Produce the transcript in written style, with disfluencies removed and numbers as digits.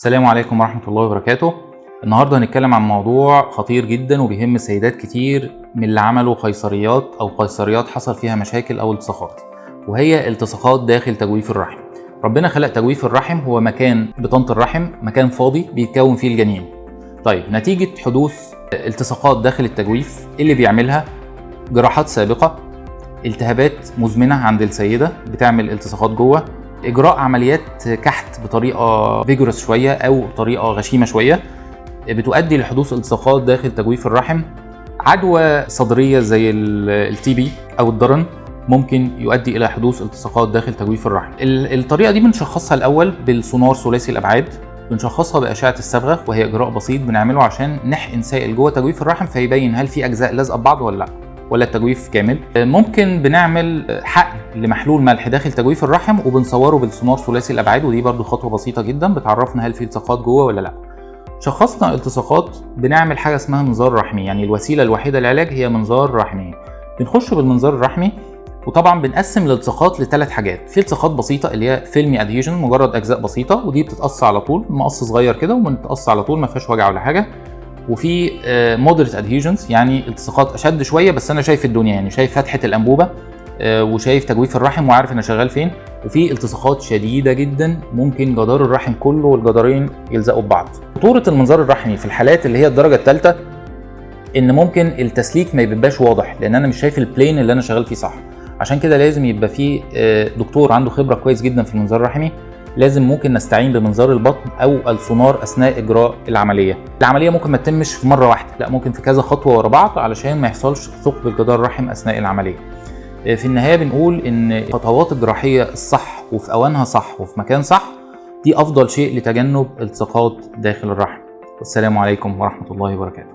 السلام عليكم ورحمة الله وبركاته. النهاردة هنتكلم عن موضوع خطير جدا وبيهم سيدات كتير من اللي عملوا قيصريات أو قيصريات حصل فيها مشاكل أو التصاقات، وهي التصاقات داخل تجويف الرحم. ربنا خلق تجويف الرحم هو مكان بطانة الرحم، مكان فاضي بيتكون فيه الجنين. طيب نتيجة حدوث التصاقات داخل التجويف اللي بيعملها جراحات سابقة، التهابات مزمنة عند السيدة بتعمل التصاقات جوه، إجراء عمليات كحت بطريقة فيجورس شوية أو طريقة غشيمة شوية بتؤدي لحدوث التصاقات داخل تجويف الرحم، عدوى صدرية زي التي بي أو الضرن ممكن يؤدي إلى حدوث التصاقات داخل تجويف الرحم. الطريقة دي بنشخصها الأول بالسونار ثلاثي الأبعاد، بنشخصها بأشعة الصبغة، وهي إجراء بسيط بنعمله عشان نحقن سائل جوه تجويف الرحم فيبين هل في أجزاء لازقة ببعض ولا التجويف كامل. ممكن بنعمل حقن لمحلول ملح داخل تجويف الرحم وبنصوره بالسونار ثلاثي الابعاد، ودي برضو خطوه بسيطه جدا بتعرفنا هل في التصاقات جوه ولا لا. شخصنا التصاقات بنعمل حاجه اسمها منظار رحمي، يعني الوسيله الوحيده للعلاج هي منظار رحمي. بنخش بالمنظار الرحمي، وطبعا بنقسم الالتصاقات لثلاث حاجات. في التصاقات بسيطه اللي هي فيلمي ادهيجن، مجرد اجزاء بسيطه ودي بتتقص على طول، مقص صغير كده وبنتقص على طول ما فيهاش وجع ولا حاجه. وفي مودريت ادهيجنز، يعني التصاقات اشد شويه بس انا شايف الدنيا، يعني شايف فتحه الانبوبه وشايف تجويف الرحم وعارف انا شغال فين. وفي التصاقات شديده جدا ممكن جدار الرحم كله والجدارين يلزقوا ببعض. خطوره المنظار الرحمي في الحالات اللي هي الدرجه الثالثه ان ممكن التسليك ما يبقاش واضح، لان انا مش شايف البلين اللي انا شغال فيه صح. عشان كده لازم يبقى فيه دكتور عنده خبره كويس جدا في المنظار الرحمي. لازم ممكن نستعين بمنظار البطن او السونار اثناء اجراء العمليه. العمليه ممكن ما تتمش في مره واحده، لا ممكن في كذا خطوه ورا بعض علشان ما يحصلش ثقب الجدار الرحم اثناء العمليه. في النهايه بنقول ان الخطوات الجراحيه الصح وفي اوانها صح وفي مكان صح دي افضل شيء لتجنب التصاقات داخل الرحم. والسلام عليكم ورحمه الله وبركاته.